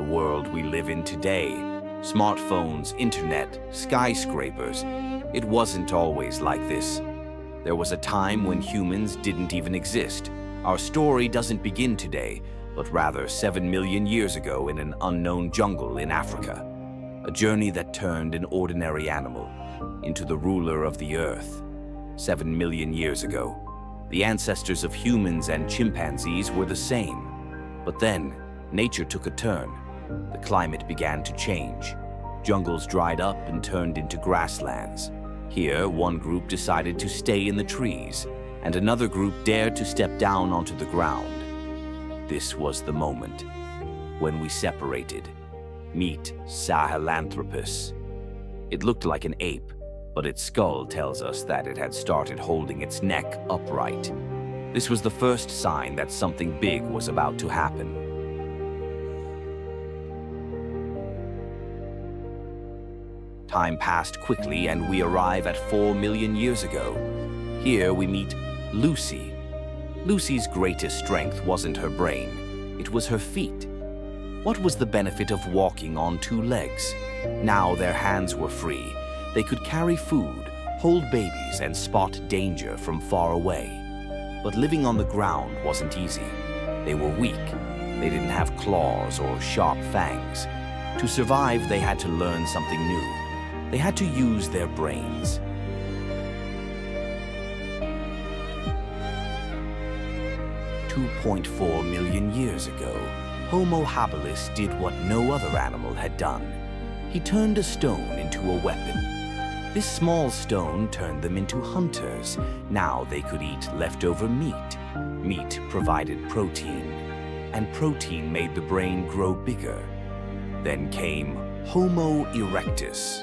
world we live in today. Smartphones, internet, skyscrapers. It wasn't always like this. There was a time when humans didn't even exist. Our story doesn't begin today, but rather 7 million years ago in an unknown jungle in Africa. A journey that turned an ordinary animal into the ruler of the earth. 7 million years ago, the ancestors of humans and chimpanzees were the same. But then, nature took a turn. The climate began to change. Jungles dried up and turned into grasslands. Here, one group decided to stay in the trees, and another group dared to step down onto the ground. This was the moment when we separated. Meet Sahelanthropus. It looked like an ape, but its skull tells us that it had started holding its neck upright. This was the first sign that something big was about to happen. Time passed quickly and we arrive at 4 million years ago. Here we meet Lucy. Lucy's greatest strength wasn't her brain, it was her feet. What was the benefit of walking on 2 legs? Now their hands were free. They could carry food, hold babies, and spot danger from far away. But living on the ground wasn't easy. They were weak. They didn't have claws or sharp fangs. To survive, they had to learn something new. They had to use their brains. "2.4 million years ago, Homo habilis did what no other animal had done. He turned a stone into a weapon. This small stone turned them into hunters. Now they could eat leftover meat. Meat provided protein, and protein made the brain grow bigger. Then came Homo erectus.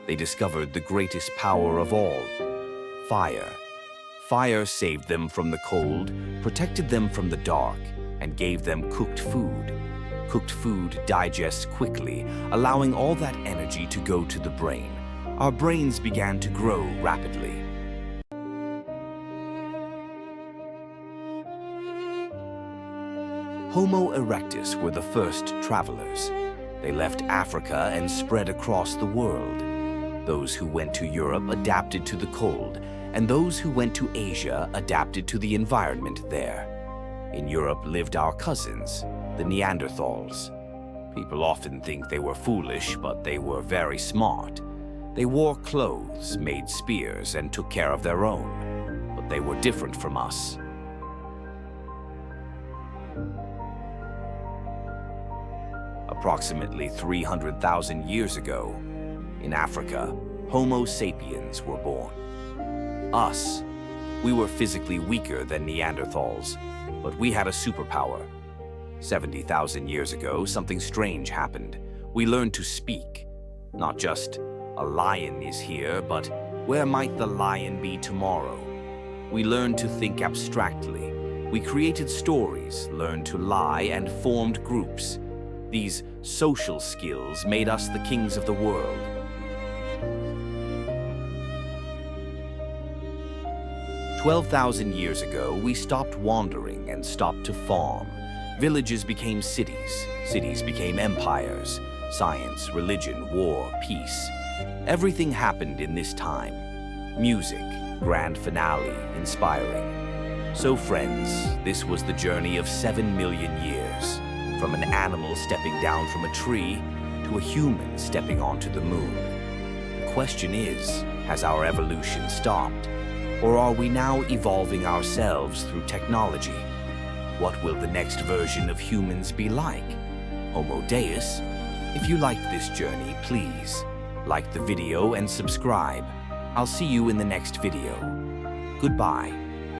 They discovered the greatest power of all, fire. Fire saved them from the cold, protected them from the dark, and gave them cooked food. Cooked food digests quickly, allowing all that energy to go to the brain. Our brains began to grow rapidly. Homo erectus were the first travelers. They left Africa and spread across the world. Those who went to Europe adapted to the cold, and those who went to Asia adapted to the environment there. In Europe lived our cousins, the Neanderthals. People often think they were foolish, but they were very smart. They wore clothes, made spears, and took care of their own. But they were different from us. Approximately 300,000 years ago, in Africa, Homo sapiens were born. Us. We were physically weaker than Neanderthals, but we had a superpower. 70,000 years ago, something strange happened. We learned to speak. Not just, a lion is here, but where might the lion be tomorrow? We learned to think abstractly. We created stories, learned to lie, and formed groups. These social skills made us the kings of the world. 12,000 years ago, we stopped wandering and stopped to farm. Villages became cities. Cities became empires. Science, religion, war, peace. Everything happened in this time. Music, grand finale, inspiring. So friends, this was the journey of 7 million years. From an animal stepping down from a tree to a human stepping onto the moon. The question is, has our evolution stopped? Or are we now evolving ourselves through technology? What will the next version of humans be like? Homo Deus? If you liked this journey, please like the video and subscribe. I'll see you in the next video. Goodbye.